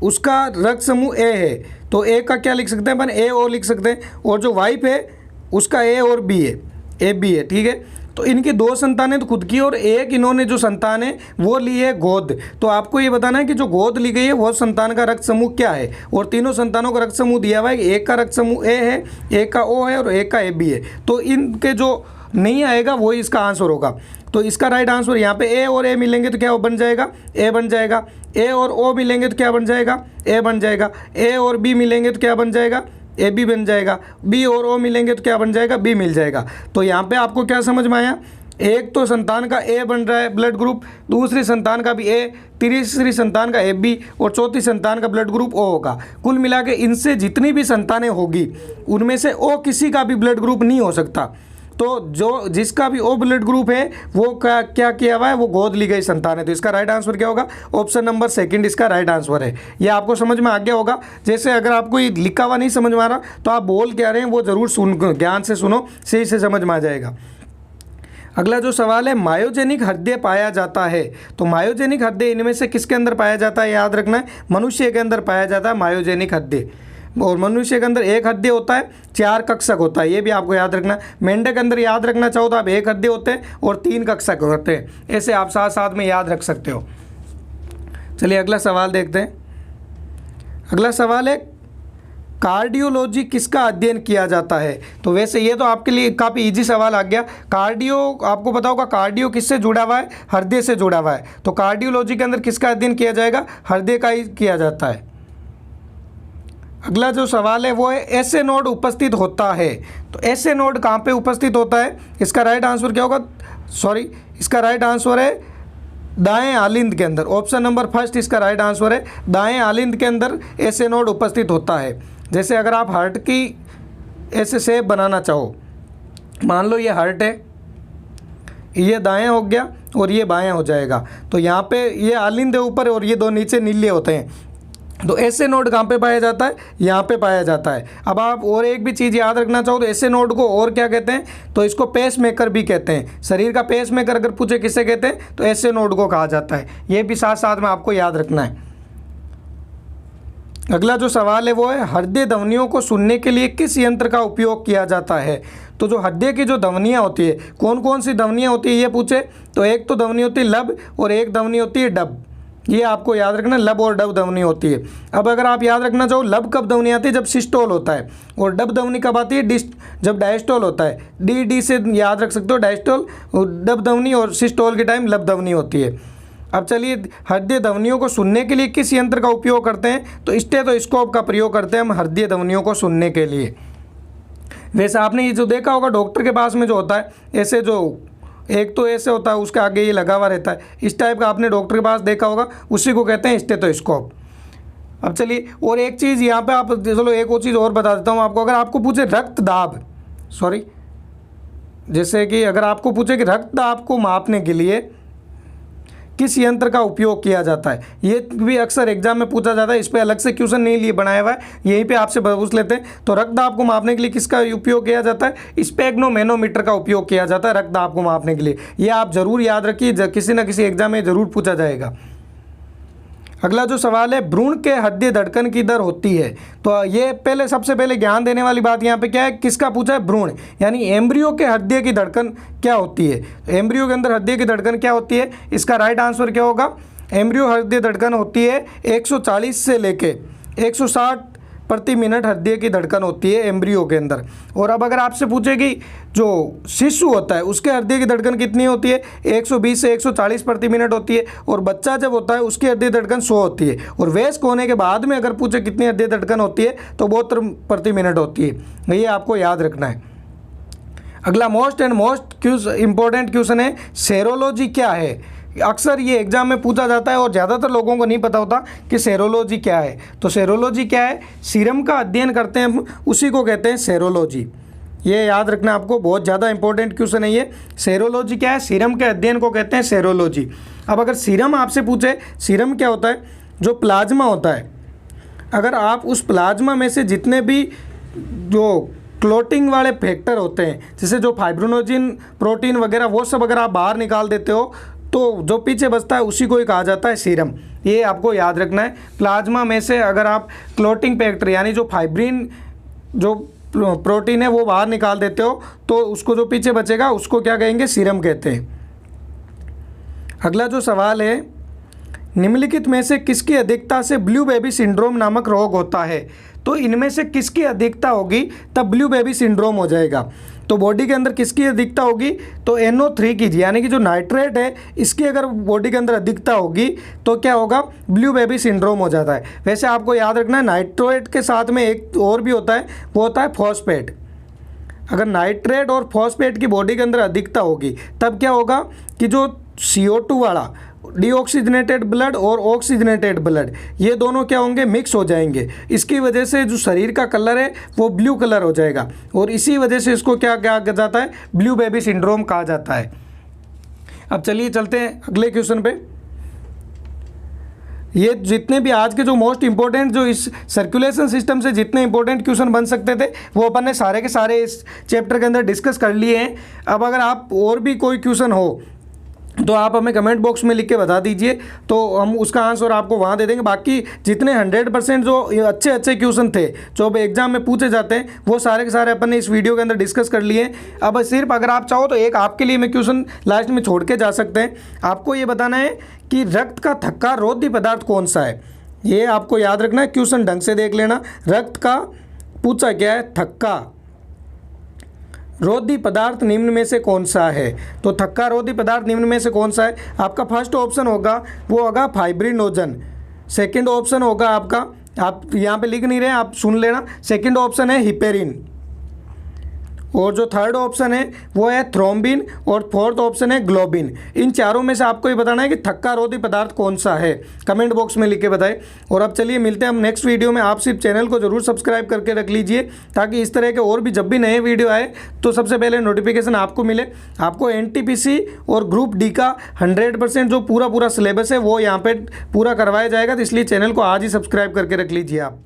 उसका रक्त समूह ए है, तो ए का क्या लिख सकते हैं अपन, ए ओ लिख सकते हैं, और जो वाइफ है उसका ए और बी है, ए बी है, ठीक है। तो इनकी 2 संतानें तो खुद की और एक इन्होंने जो संतान है वो ली है गोद। तो आपको ये बताना है कि जो गोद ली गई है वो संतान का रक्त समूह क्या है, और तीनों संतानों का रक्त समूह दिया हुआ है, एक का रक्त समूह ए है, एक का ओ है और एक का ए बी है। तो इनके जो नहीं आएगा वही इसका आंसर होगा। तो इसका राइट आंसर यहाँ पे ए और ए मिलेंगे तो क्या बन जाएगा, ए बन जाएगा। ए और ओ मिलेंगे तो क्या बन जाएगा, ए बन जाएगा। ए और बी मिलेंगे तो क्या बन जाएगा, ए बी बन जाएगा। बी और ओ मिलेंगे तो क्या बन जाएगा, बी मिल जाएगा। तो यहाँ पे आपको क्या समझ में आया, एक तो संतान का ए बन रहा है ब्लड ग्रुप, दूसरी संतान का भी ए, तीसरी संतान का ए बी और चौथी संतान का ब्लड ग्रुप ओ होगा। कुल मिला के इनसे जितनी भी संतानें होगी उनमें से ओ किसी का भी ब्लड ग्रुप नहीं हो सकता। तो जिसका भी ओ ब्लड ग्रुप है वो क्या किया हुआ है, वो गोद ली गई संतान है। तो इसका राइट आंसर क्या होगा, ऑप्शन नंबर 2 इसका राइट आंसर है। ये आपको समझ में आ गया होगा। जैसे अगर आपको ये लिखा हुआ नहीं समझ में आ रहा तो आप बोल क्या रहे हैं वो ज़रूर ध्यान से सुनो, सही से समझ में आ जाएगा। अगला जो सवाल है, मायोजेनिक हृदय पाया जाता है। तो मायोजेनिक हृदय इनमें से किसके अंदर पाया जाता है, याद रखना है, मनुष्य के अंदर पाया जाता है मायोजेनिक हृदय। और मनुष्य के अंदर एक हृदय होता है, 4 कक्षक होता है, ये भी आपको याद रखना। मेंढक के अंदर याद रखना चाहो तो आप 1 हृदय होते हैं और 3 कक्षक होते हैं, ऐसे आप साथ साथ में याद रख सकते हो। चलिए अगला सवाल देखते हैं। अगला सवाल है, कार्डियोलॉजी किसका अध्ययन किया जाता है। तो वैसे ये तो आपके लिए काफ़ी इजी सवाल आ गया। कार्डियो आपको पता होगा, कार्डियो किससे जुड़ा हुआ है, हृदय से जुड़ा हुआ है। तो कार्डियोलॉजी के अंदर किसका अध्ययन किया जाएगा, हृदय का ही किया जाता है। अगला जो सवाल है वो है, ऐसे नोड उपस्थित होता है। तो ऐसे नोड कहाँ पे उपस्थित होता है, इसका राइट आंसर क्या होगा, इसका राइट आंसर है दाएं आलिंद के अंदर। ऑप्शन नंबर 1 इसका राइट आंसर है, दाएं आलिंद के अंदर ऐसे नोड उपस्थित होता है। जैसे अगर आप हार्ट की ऐसे शेप बनाना चाहो, मान लो ये हार्ट है, ये दाएं हो गया और ये बायां हो जाएगा। तो यहाँ पे ये आलिंद है ऊपर और ये 2 नीचे नीले होते हैं। तो ऐसे नोड कहाँ पे पाया जाता है, यहाँ पे पाया जाता है। अब आप और एक भी चीज़ याद रखना चाहो तो ऐसे नोड को और क्या कहते हैं, तो इसको पेस मेकर भी कहते हैं। शरीर का पेस मेकर अगर पूछे किसे कहते हैं तो ऐसे नोड को कहा जाता है। ये भी साथ साथ में आपको याद रखना है। अगला जो सवाल है वो है, हृदय ध्वनियों को सुनने के लिए किस यंत्र का उपयोग किया जाता है। तो जो हृदय की जो ध्वनियाँ होती है, कौन कौन सी ध्वनियाँ होती है ये पूछे तो एक तो ध्वनि होती है लब और एक ध्वनि होती है डब। ये आपको याद रखना, लब और डब ध्वनि होती है। अब अगर आप याद रखना चाहो, लब कब ध्वनि आती है, जब सिस्टोल होता है, और डब ध्वनि कब आती है, जब डायस्टोल होता है। डी से याद रख सकते हो, डायस्टोल डब ध्वनि और सिस्टोल के टाइम लब ध्वनि होती है। अब चलिए, हृदय ध्वनियों को सुनने के लिए किस यंत्र का उपयोग करते हैं, तो स्टेथोस्कोप का प्रयोग करते हैं हम हृदय ध्वनियों को सुनने के लिए। वैसे आपने ये जो देखा होगा डॉक्टर के पास में जो होता है ऐसे, जो एक तो ऐसे होता है उसके आगे ये लगा हुआ रहता है, इस टाइप का आपने डॉक्टर के पास देखा होगा, उसी को कहते हैं स्टेथोस्कोप। अब चलिए और एक चीज़ यहाँ पे आप, चलो एक और चीज़ और बता देता हूँ आपको। अगर आपको पूछे रक्त दाब, सॉरी, जैसे कि अगर आपको पूछे कि रक्त दाब को मापने के लिए किस यंत्र का उपयोग किया जाता है, ये भी अक्सर एग्जाम में पूछा जाता है। इस पर अलग से क्वेश्चन नहीं लिए बनाया हुआ है, यहीं पे आपसे पूछ लेते हैं। तो रक्तदाब को मापने के लिए किसका उपयोग किया जाता है? स्पेग्नोमेनोमीटर का उपयोग किया जाता है रक्तदाब को मापने के लिए। ये आप जरूर याद रखिए, किसी न किसी एग्जाम में जरूर पूछा जाएगा। अगला जो सवाल है, भ्रूण के हृदय धड़कन की दर होती है। तो ये पहले सबसे पहले ज्ञान देने वाली बात यहाँ पे क्या है, किसका पूछा है? भ्रूण, यानी एम्ब्रियो के हृदय की धड़कन क्या होती है। एम्ब्रियो के अंदर हृदय की धड़कन क्या होती है? इसका राइट आंसर क्या होगा? एम्ब्रियो हृदय धड़कन होती है 140 से लेके 160 प्रति मिनट हृदय की धड़कन होती है एम्ब्रियो के अंदर। और अब अगर आपसे पूछे कि जो शिशु होता है उसके हृदय की धड़कन कितनी होती है? 120 से 140 प्रति मिनट होती है। और बच्चा जब होता है उसकी हृदय धड़कन 100 होती है। और वयस्क होने के बाद में अगर पूछे कितनी हृदय धड़कन होती है तो 72 प्रति मिनट होती है। ये आपको याद रखना है। अगला मोस्ट इंपॉर्टेंट क्वेश्चन है, सेरोलॉजी क्या है? अक्सर ये एग्जाम में पूछा जाता है और ज़्यादातर लोगों को नहीं पता होता कि सेरोलॉजी क्या है। तो सेरोलॉजी क्या है? सीरम का अध्ययन करते हैं हम, उसी को कहते हैं सेरोलॉजी। ये याद रखना आपको, बहुत ज़्यादा इंपॉर्टेंट क्वेश्चन है ये। सेरोलॉजी क्या है? सीरम के अध्ययन को कहते हैं सेरोलॉजी। अब अगर सीरम आपसे पूछे, सीरम क्या होता है? जो प्लाज्मा होता है, अगर आप उस प्लाज्मा में से जितने भी जो क्लोटिंग वाले फैक्टर होते हैं, जैसे जो फाइब्रोनोजिन, प्रोटीन वगैरह, वो सब अगर आप बाहर निकाल देते हो तो जो पीछे बचता है उसी को ही कहा जाता है सीरम। ये आपको याद रखना है। प्लाज्मा में से अगर आप क्लोटिंग फैक्टर यानी जो फाइब्रिन, जो प्रोटीन है, वो बाहर निकाल देते हो तो उसको जो पीछे बचेगा उसको क्या कहेंगे? सीरम कहते हैं। अगला जो सवाल है, निम्नलिखित में से किसकी अधिकता से ब्लू बेबी सिंड्रोम नामक रोग होता है? तो इनमें से किसकी अधिकता होगी तब ब्लू बेबी सिंड्रोम हो जाएगा? तो बॉडी के अंदर किसकी अधिकता होगी? तो NO3 की, यानी कि जो नाइट्रेट है इसकी अगर बॉडी के अंदर अधिकता होगी तो क्या होगा? ब्लू बेबी सिंड्रोम हो जाता है। वैसे आपको याद रखना है, नाइट्रेट के साथ में एक और भी होता है, वो होता है फॉस्फेट। अगर नाइट्रेट और फॉस्फेट की बॉडी के अंदर अधिकता होगी तब क्या होगा कि जो CO2 वाला डीऑक्सीजनेटेड ब्लड और ऑक्सीजनेटेड ब्लड, ये दोनों क्या होंगे? मिक्स हो जाएंगे। इसकी वजह से जो शरीर का कलर है वो ब्लू कलर हो जाएगा और इसी वजह से इसको क्या कहा जाता है? ब्लू बेबी सिंड्रोम कहा जाता है। अब चलिए चलते हैं अगले क्वेश्चन पे। ये जितने भी आज के जो मोस्ट इंपॉर्टेंट, जो इस सर्कुलेशन सिस्टम से जितने इंपॉर्टेंट क्वेश्चन बन सकते थे वो अपन ने सारे के सारे इस चैप्टर के अंदर डिस्कस कर लिए हैं। अब अगर आप और भी कोई क्वेश्चन हो तो आप हमें कमेंट बॉक्स में लिख के बता दीजिए, तो हम उसका आंसर आपको वहाँ दे देंगे। बाकी जितने 100% जो अच्छे क्वेश्चन थे जो अब एग्जाम में पूछे जाते हैं वो सारे के सारे अपन ने इस वीडियो के अंदर डिस्कस कर लिए। अब सिर्फ अगर आप चाहो तो एक आपके लिए मैं क्वेश्चन लास्ट में छोड़ के जा सकते हैं। आपको ये बताना है कि रक्त का थक्का रोधी पदार्थ कौन सा है? ये आपको याद रखना है, क्वेश्चन ढंग से देख लेना। रक्त का पूछा क्या है? थक्का रोधी पदार्थ निम्न में से कौन सा है? तो थक्का रोधी पदार्थ निम्न में से कौन सा है? आपका फर्स्ट ऑप्शन होगा वो होगा फाइब्रिनोजन। सेकंड ऑप्शन होगा आपका, आप यहाँ पे लिख नहीं रहे, आप सुन लेना, सेकंड ऑप्शन है हिपेरिन। और जो थर्ड ऑप्शन है वो है थ्रोम्बिन और फोर्थ ऑप्शन है ग्लोबिन। इन चारों में से आपको ये बताना है कि थक्का रोधी पदार्थ कौन सा है। कमेंट बॉक्स में लिख के बताएं। और अब चलिए मिलते हैं हम नेक्स्ट वीडियो में। आप सिर्फ चैनल को जरूर सब्सक्राइब करके रख लीजिए ताकि इस तरह के और भी जब भी नए वीडियो आए तो सबसे पहले नोटिफिकेशन आपको मिले। आपको NTPC और ग्रुप D का 100% जो पूरा सिलेबस है वो यहाँ पर पूरा करवाया जाएगा, तो इसलिए चैनल को आज ही सब्सक्राइब करके रख लीजिए आप।